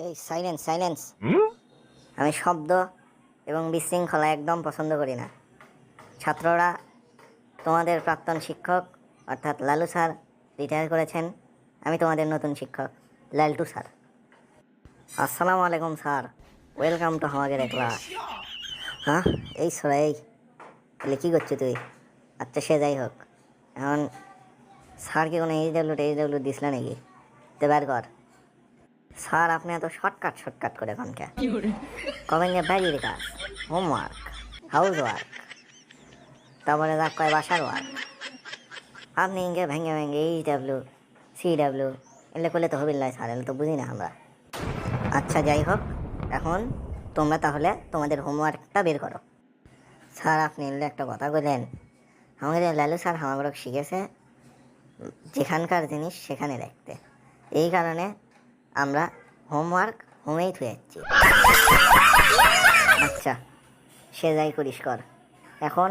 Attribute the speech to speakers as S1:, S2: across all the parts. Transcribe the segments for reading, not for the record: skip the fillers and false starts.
S1: এই silence silence. আমি শব্দ এবং বিশৃঙ্খলা একদম পছন্দ করি না। ছাত্ররা, তোমাদের প্রাক্তন শিক্ষক অর্থাৎ লালু স্যার রিটায়ার করেছেন। আমি তোমাদের নতুন শিক্ষক লালটু স্যার। আসসালামু আলাইকুম স্যার, ওয়েলকাম টু আমাদের ক্লাস। হ্যাঁ, এই সরা এই তাহলে কী করছো তুই? আচ্ছা সে যাই হোক, এখন স্যারকে কোনো এইচডাব্লিউ দিছিল নাকি? তো বের কর। স্যার আপনি এত শর্টকাট করে কনকে কবেন যে ব্যাগির কাজ, হোমওয়ার্ক, হাউস ওয়ার্ক, তারপরে যা কয় বাসার ওয়ার্ক, আপনি ইঙ্গে ভেঙে এইচডাব্লিউ সিডাব্লিউ এগুলো করলে তো হবিল নয় স্যার, এগুলো তো বুঝি না আমরা। আচ্ছা যাই হোক, এখন তোমরা তাহলে তোমাদের হোমওয়ার্কটা বের করো। স্যার আপনি এলে একটা কথা বললেন, আমাদের লালু স্যার আমাকে শিখেছে যেখানকার জিনিস সেখানে রাখতে, এই কারণে আমরা হোমওয়ার্ক হোমেই থুয়েছি। আচ্ছা সে যাই করিস কর। এখন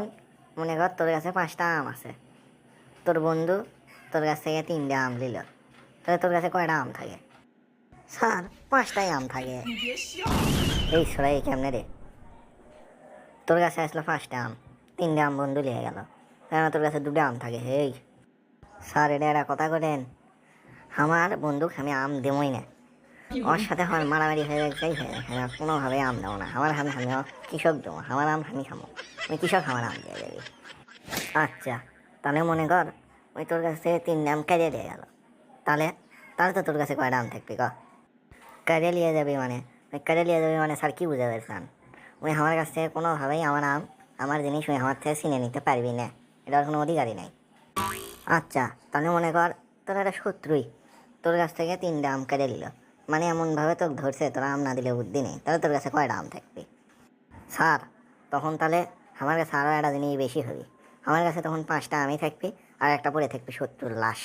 S1: মনে কর তোর কাছে 5টা আম আছে, তোর বন্ধু তোর কাছ থেকে 3টে আম নিল, তাহলে তোর কাছে কয়টা আম থাকে? স্যার 5টাই আম থাকে। এই সরাই কেমনে রে, তোর কাছে আসলো 5টা আম, 3টে আম বন্ধু নিয়ে গেল, কেন তোর কাছে 2টা আম থাকে? এই স্যার এটা একটা কথা বলেন, আমার বন্ধুকে আমি আম দেবই না, ওর সাথে আমার মারামারি হয়ে যাই হয়ে যায়, আমি কোনোভাবে আম দেবো না। আমার আমি কৃষক দেবো, আমার আম আমি খাবো, আমি কৃষক আমার আম দিয়ে যাবি। আচ্ছা তাহলে মনে কর ওই তোর কাছ থেকে 3টে আম কেড়ে দিয়ে গেল, তাহলে তাহলে তো তোর কাছে কয়টা আম থাকবে ক? কেড়ে নিয়ে যাবি মানে, ওই কেড়ে নিয়ে যাবি মানে স্যার কী বুঝে পেরেছেন? ওই আমার কাছ থেকে কোনোভাবেই আমার আম আমার জিনিস ওই আমার থেকে ছিনে নিতে পারবি না, এটার কোনো অধিকারই নেই। আচ্ছা তাহলে মনে কর তোর একটা শত্রুই তোর কাছ থেকে 3টে আম কেড়ে নিল, মানে এমনভাবে তোকে ধরছে তোরা আম না দিলে বুদ্ধি নেই, তাহলে তোর কাছে কয়টা আম থাকবে? স্যার তখন তাহলে আমার কাছে আরও একটা জিনিস বেশি হবে, আমার কাছে তখন 5টা আমই থাকবে আর একটা পরে থাকবে শত্রুর লাশ।